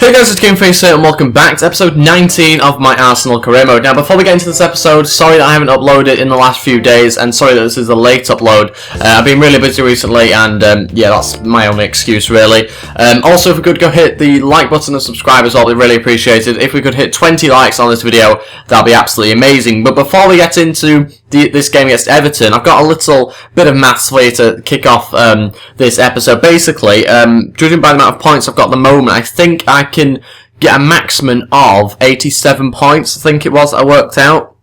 Hey guys, it's GameFace here and welcome back to episode 19 of my Arsenal career mode. Now before we get into this episode, sorry that I haven't uploaded in the last few days and sorry that this is a late upload. I've been really busy recently and yeah, that's my only excuse really. Also, if we could go hit the like button and subscribe as well, we'd really appreciate it. If we could hit 20 likes on this video, that'd be absolutely amazing. But before we get into this game against Everton, I've got a little bit of maths for you to kick off this episode. Basically, judging by the amount of points I've got at the moment, I think I can get a maximum of 87 points, I think it was, I worked out.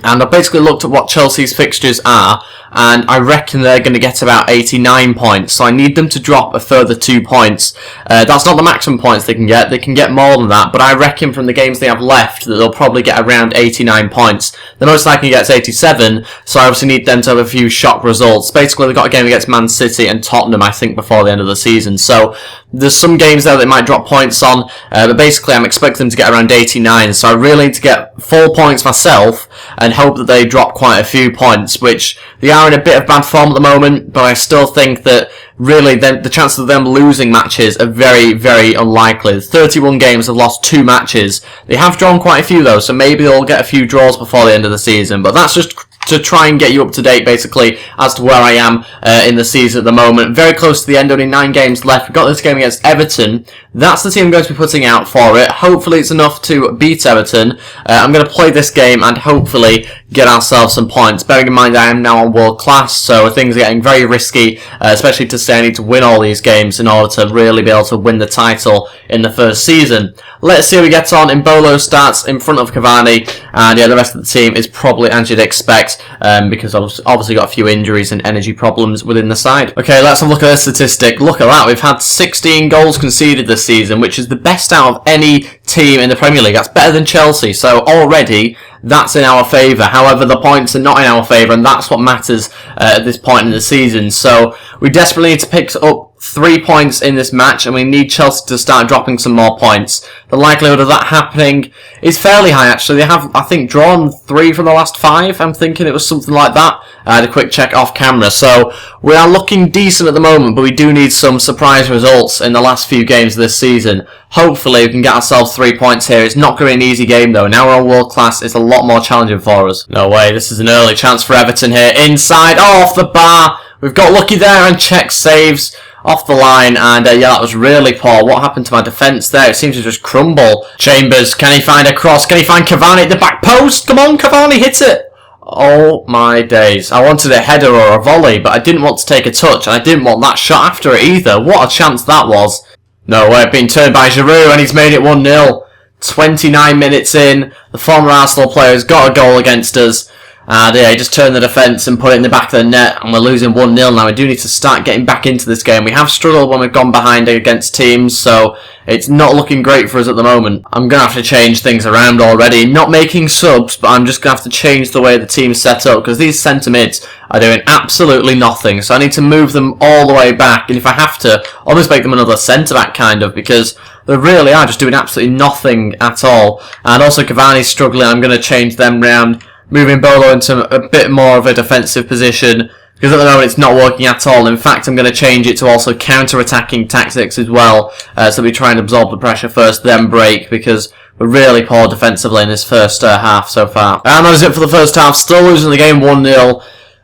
And I basically looked at what Chelsea's fixtures are, and I reckon they're going to get about 89 points. So I need them to drop a further 2 points. That's not the maximum points they can get more than that, but I reckon from the games they have left that they'll probably get around 89 points. The most likely gets 87, so I obviously need them to have a few shock results. Basically, they've got a game against Man City and Tottenham, I think, before the end of the season. So there's some games there that they might drop points on, but basically I'm expecting them to get around 89, so I really need to get 4 points myself and hope that they drop quite a few points, which they are in a bit of bad form at the moment, but I still think that really the chances of them losing matches are very, very unlikely. 31 games have lost 2 matches. They have drawn quite a few though, so maybe they'll get a few draws before the end of the season, but that's just to try and get you up to date basically as to where I am in the season at the moment. Very close to the end, only 9 games left. We've got this game against Everton. That's the team I'm going to be putting out for it. Hopefully it's enough to beat Everton. I'm going to play this game and hopefully get ourselves some points. Bearing in mind I am now on world class, so things are getting very risky, especially to say I need to win all these games in order to really be able to win the title in the first season. Let's see how we get on. Mbolo starts in front of Cavani, and yeah, the rest of the team is probably as you'd expect, because I've obviously got a few injuries and energy problems within the side. Okay, let's have a look at this statistic. Look at that, we've had 16 goals conceded this season, which is the best out of any team in the Premier League. That's better than Chelsea, so already that's in our favour. However, the points are not in our favour, and that's what matters at this point in the season. So we desperately need to pick up 3 points in this match, and we need Chelsea to start dropping some more points. The likelihood of that happening is fairly high, actually. They have, I think, drawn 3 from the last 5. I'm thinking it was something like that. I had a quick check off camera. So we are looking decent at the moment, but we do need some surprise results in the last few games of this season. Hopefully we can get ourselves 3 points here. It's not going to be an easy game, though. Now we're on world class, it's a lot more challenging for us. No way, this is an early chance for Everton here. Inside, off the bar. We've got lucky there, and check saves off the line, and yeah, that was really poor. What happened to my defence there? It seems to just crumble. Chambers, can he find a cross? Can he find Cavani at the back post? Come on, Cavani, hit it! Oh my days. I wanted a header or a volley, but I didn't want to take a touch, and I didn't want that shot after it either. What a chance that was. No way, being turned by Giroud, and he's made it 1-0. 29 minutes in, the former Arsenal player has got a goal against us. And yeah, he just turned the defence and put it in the back of the net, and we're losing 1-0 now. We do need to start getting back into this game. We have struggled when we've gone behind against teams, so it's not looking great for us at the moment. I'm going to have to change things around already. Not making subs, but I'm just going to have to change the way the team's set up, because these centre mids are doing absolutely nothing. So I need to move them all the way back, and if I have to, almost make them another centre-back kind of, because they really are just doing absolutely nothing at all. And also Cavani's struggling. I'm going to change them round, moving Bolo into a bit more of a defensive position, because at the moment it's not working at all. In fact, I'm going to change it to also counter-attacking tactics as well, so we try and absorb the pressure first, then break, because we're really poor defensively in this first half so far. And that was it for the first half, still losing the game 1-0.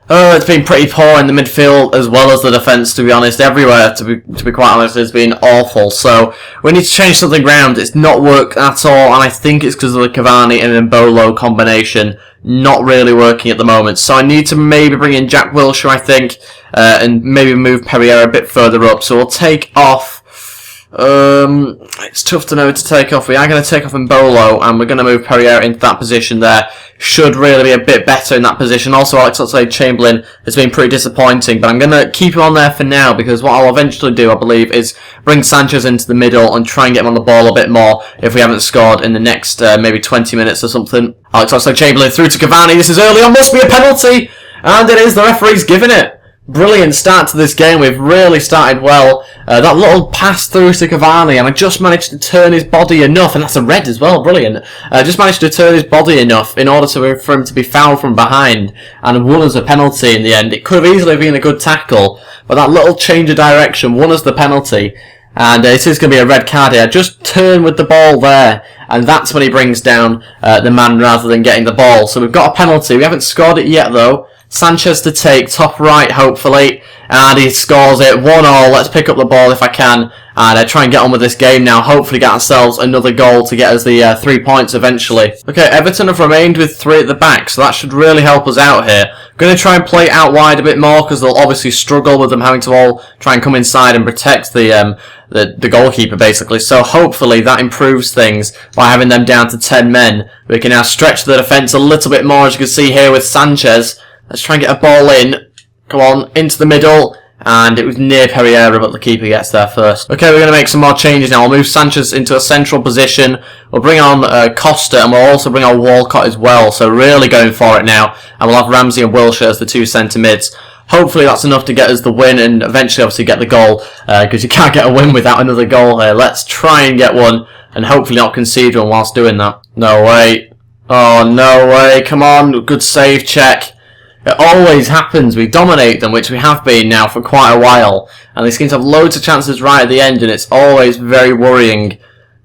It's been pretty poor in the midfield as well as the defence, to be honest. Everywhere, to be quite honest, it's been awful. So we need to change something round. It's not worked at all, and I think it's because of the Cavani and Mbolo combination not really working at the moment. So I need to maybe bring in Jack Wilshere, I think, and maybe move Pereira a bit further up. So we'll take off. It's tough to know who to take off. We are going to take off Mbolo, and we're going to move Pereira into that position there. Should really be a bit better in that position. Also, Alex Oxlade-Chamberlain has been pretty disappointing, but I'm going to keep him on there for now, because what I'll eventually do, I believe, is bring Sanchez into the middle and try and get him on the ball a bit more if we haven't scored in the next maybe 20 minutes or something. Alex Oxlade-Chamberlain through to Cavani. This is early on, must be a penalty, and it is. The referee's given it. Brilliant start to this game. We've really started well. That little pass through to Cavani, and I just managed to turn his body enough, and that's a red as well, brilliant. Just managed to turn his body enough in order for him to be fouled from behind, and won us a penalty in the end. It could have easily been a good tackle, but that little change of direction won us the penalty. And it is going to be a red card here. Just turn with the ball there. And that's when he brings down the man rather than getting the ball. So we've got a penalty. We haven't scored it yet, though. Sanchez to take, top right, hopefully. And he scores it. 1-1. Let's pick up the ball if I can. And try and get on with this game now. Hopefully get ourselves another goal to get us the 3 points eventually. Okay, Everton have remained with 3 at the back. So that should really help us out here. Going to try and play out wide a bit more because they'll obviously struggle with them having to all try and come inside and protect the goalkeeper basically. So hopefully that improves things by having them down to 10 men. We can now stretch the defence a little bit more, as you can see here with Sanchez. Let's try and get a ball in. Come on, into the middle. And it was near Pereira, but the keeper gets there first. Okay, we're going to make some more changes now. We'll move Sanchez into a central position. We'll bring on Costa, and we'll also bring on Walcott as well. So really going for it now. And we'll have Ramsey and Wilshere as the 2 centre mids. Hopefully that's enough to get us the win and eventually obviously get the goal. Because you can't get a win without another goal here. Let's try and get one. And hopefully not concede one whilst doing that. No way. Oh, no way. Come on. Good save check. It always happens. We dominate them, which we have been now for quite a while. And they seem to have loads of chances right at the end, and it's always very worrying.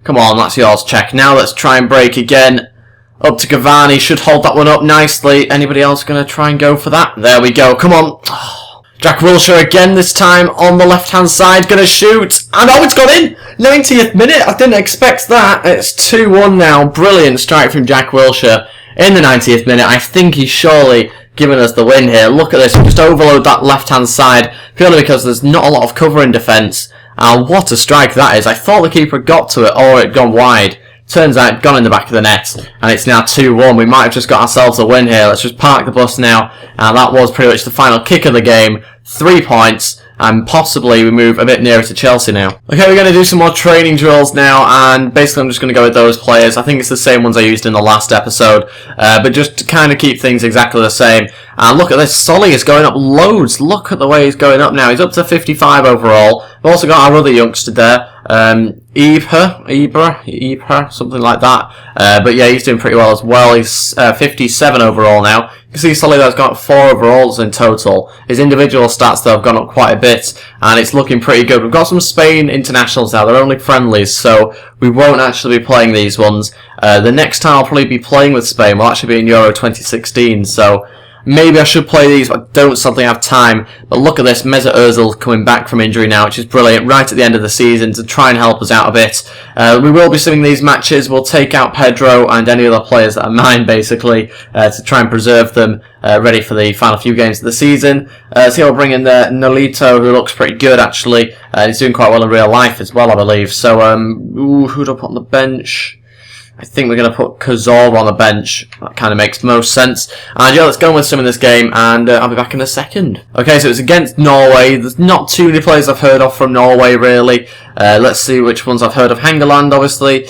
Come on, that's yours, check. Now let's try and break again. Up to Cavani, should hold that one up nicely. Anybody else going to try and go for that? There we go, come on. Jack Wilshere again this time on the left-hand side, going to shoot. And oh, it's gone in! 90th minute, I didn't expect that. It's 2-1 now. Brilliant strike from Jack Wilshere in the 90th minute. I think he's surely giving us the win here. Look at this, we just overload that left-hand side, purely because there's not a lot of cover in defence. And what a strike that is. I thought the keeper got to it, or it had gone wide. Turns out it gone in the back of the net, and it's now 2-1. We might have just got ourselves a win here. Let's just park the bus now, and that was pretty much the final kick of the game. 3 points, and possibly we move a bit nearer to Chelsea now. Okay, we're going to do some more training drills now, and basically I'm just going to go with those players. I think it's the same ones I used in the last episode, but just to kind of keep things exactly the same. And look at this, Solly is going up loads. Look at the way he's going up now. He's up to 55 overall. We've also got our other youngster there, Ibra, something like that. But yeah, he's doing pretty well as well. He's 57 overall now. You can see Solly has got 4 overalls in total. His individual stats though have gone up quite a bit, and it's looking pretty good. We've got some Spain internationals now. They're only friendlies, so we won't actually be playing these ones. The next time I'll probably be playing with Spain will actually be in Euro 2016, so maybe I should play these, but I don't suddenly have time. But look at this, Mesut Ozil coming back from injury now, which is brilliant, right at the end of the season to try and help us out a bit. We will be simming these matches. We'll take out Pedro and any other players that are mine, basically, to try and preserve them ready for the final few games of the season. So we'll bring in Nolito, who looks pretty good, actually. He's doing quite well in real life as well, I believe. So, who'd I put on the bench? I think we're going to put Cazorla on the bench. That kind of makes most sense. And yeah, let's go with some in this game, and I'll be back in a second. Okay, so it's against Norway. There's not too many players I've heard of from Norway, really. Let's see which ones I've heard of. Hangeland, obviously.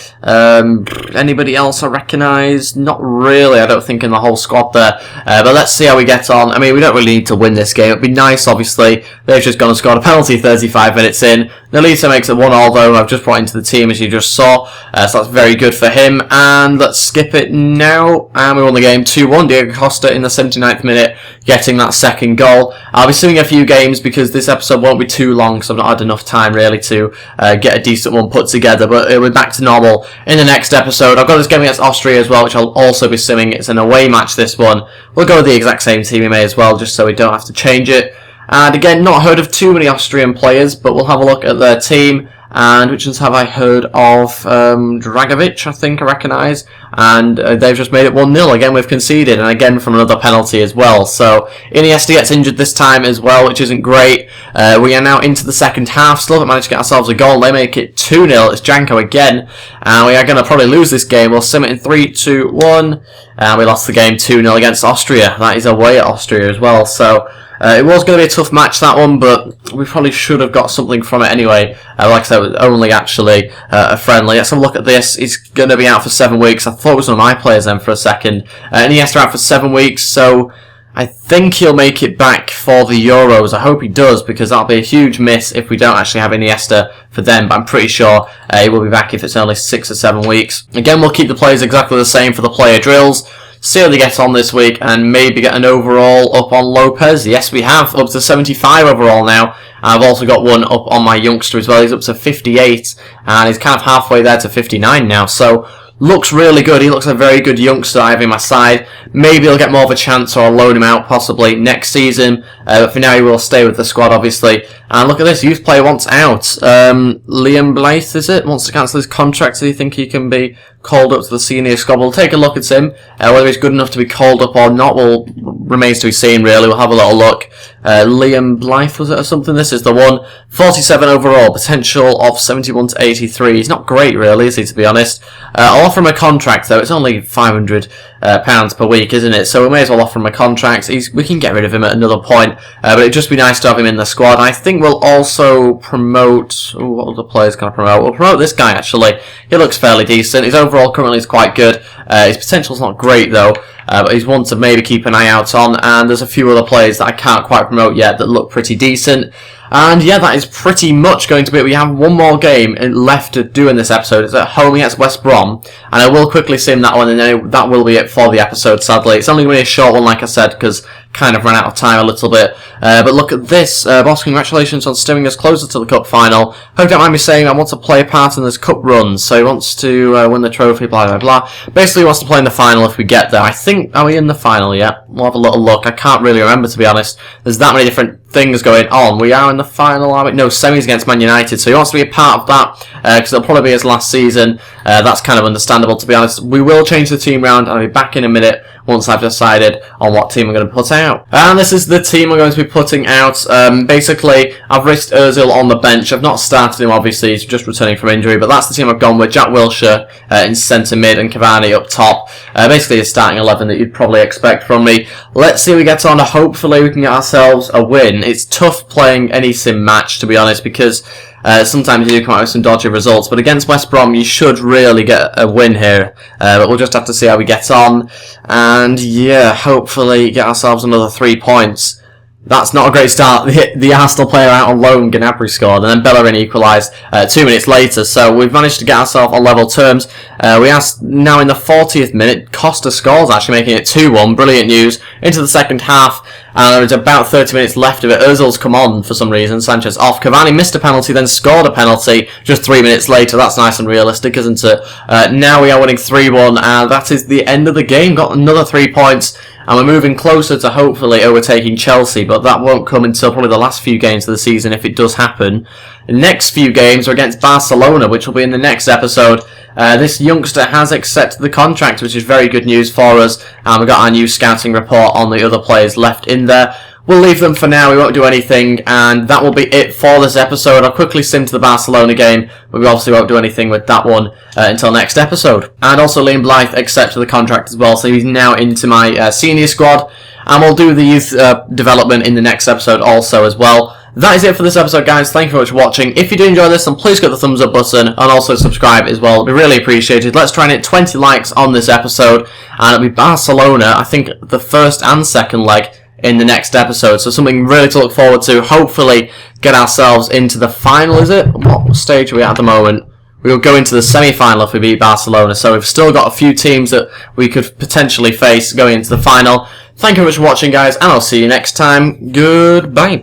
Anybody else I recognise? Not really, I don't think, in the whole squad there. But let's see how we get on. I mean, we don't really need to win this game. It'd be nice, obviously. They've just gone and scored a penalty 35 minutes in. Nolito makes it 1-1, though. I've just brought into the team, as you just saw. So that's very good for him. And let's skip it now. And we won the game 2-1. Diego Costa in the 79th minute, getting that second goal. I'll be simming a few games because this episode won't be too long, because I've not had enough time, really, to get a decent one put together. But it'll be back to normal in the next episode. I've got this game against Austria as well, which I'll also be simming. It's an away match, this one. We'll go with the exact same team we may as well, just so we don't have to change it. And again, not heard of too many Austrian players, but we'll have a look at their team. And which ones have I heard of? Dragovic, I think I recognise. And they've just made it 1-0. Again, we've conceded, and again from another penalty as well. So Iniesta gets injured this time as well, which isn't great. We are now into the second half. Still haven't managed to get ourselves a goal. They make it 2-0. It's Janko again. And we are going to probably lose this game. We'll sim it in 3, 2, 1. And we lost the game 2-0 against Austria. That is away at Austria as well. So it was going to be a tough match, that one, but we probably should have got something from it anyway. Like I said, it was only actually a friendly. Let's have a look at this. He's going to be out for 7 weeks. I thought it was one of my players then for a second. Iniesta out for 7 weeks, so I think he'll make it back for the Euros. I hope he does, because that'll be a huge miss if we don't actually have Iniesta for them, but I'm pretty sure he will be back if it's only 6 or 7 weeks. Again, we'll keep the players exactly the same for the player drills. see how they get on this week, and maybe get an overall up on Lopez. Yes, we have, up to 75 overall now. I've also got one up on my youngster as well. He's up to 58, and he's kind of halfway there to 59 now, so looks really good. He looks a very good youngster I have in my side. Maybe he'll get more of a chance, or I'll loan him out possibly next season. But for now, he will stay with the squad, obviously. And look at this, youth player wants out. Liam Blythe, is it? Wants to cancel his contract. Do you think he can be called up to the senior squad? We'll take a look at him. Whether he's good enough to be called up or not remains to be seen, really. We'll have a little look. Liam Blythe, was it, or something? This is the one. 47 overall, potential of 71 to 83. He's not great, really, is he, to be honest? I'll offer him a contract, though. It's only £500 per week, isn't it? So we may as well offer him a contract. We can get rid of him at another point, but it'd just be nice to have him in the squad. I think we'll also promote... what other players can I promote? We'll promote this guy, actually. He looks fairly decent. His overall currently is quite good. His potential's not great, though. But he's one to maybe keep an eye out on, and there's a few other players that I can't quite promote yet that look pretty decent. And yeah, that is pretty much going to be it. We have one more game left to do in this episode. It's at home against West Brom, and I will quickly sim that one, and then that will be it for the episode, sadly. It's only going to be a short one, like I said, because kind of ran out of time a little bit. But look at this. Boss, congratulations on steering us closer to the cup final. Hope you don't mind me saying I want to play a part in this cup run. So he wants to win the trophy, blah, blah, blah. Basically, he wants to play in the final if we get there. I think, are we in the final yet? We'll have a little look. I can't really remember, to be honest. There's that many different things going on. We are in the final, are we? No, semis against Man United. So he wants to be a part of that, because it'll probably be his last season. That's kind of understandable, to be honest. We will change the team round, and I'll be back in a minute once I've decided on what team I'm going to put out. And this is the team I'm going to be putting out. Basically, I've risked Ozil on the bench. I've not started him, obviously. He's just returning from injury, but that's the team I've gone with. Jack Wilshere in centre mid and Cavani up top. Basically, a starting 11 that you'd probably expect from me. Let's see how we get on. Hopefully, we can get ourselves a win. It's tough playing any sim match, to be honest, because sometimes you do come out with some dodgy results, but against West Brom you should really get a win here, but we'll just have to see how we get on, and yeah, hopefully get ourselves another 3 points. That's not a great start. The Arsenal player out on loan, Gnabry scored, and then Bellerin equalised 2 minutes later, so we've managed to get ourselves on level terms. We are now in the 40th minute. Costa scores, actually making it 2-1. Brilliant news. Into the second half, and there's about 30 minutes left of it. Ozil's come on for some reason. Sanchez off. Cavani missed a penalty, then scored a penalty just 3 minutes later. That's nice and realistic, isn't it? Now we are winning 3-1, and that is the end of the game. Got another 3 points. And we're moving closer to hopefully overtaking Chelsea, but that won't come until probably the last few games of the season if it does happen. The next few games are against Barcelona, which will be in the next episode. This youngster has accepted the contract, which is very good news for us. And we've got our new scouting report on the other players left in there. We'll leave them for now, we won't do anything, and that will be it for this episode. I'll quickly sim to the Barcelona game, but we obviously won't do anything with that one until next episode. And also Liam Blythe accepted the contract as well, so he's now into my senior squad, and we'll do the youth development in the next episode also as well. That is it for this episode, guys. Thank you very much for watching. If you do enjoy this, then please click the thumbs up button and also subscribe as well. It'd be really appreciated. Let's try and hit 20 likes on this episode, and it'll be Barcelona, I think, the first and second leg in the next episode, so something really to look forward to. Hopefully get ourselves into the final, is it? What stage are we at the moment? We'll go into the semi-final if we beat Barcelona, so we've still got a few teams that we could potentially face going into the final. Thank you very much for watching, guys, and I'll see you next time. Goodbye.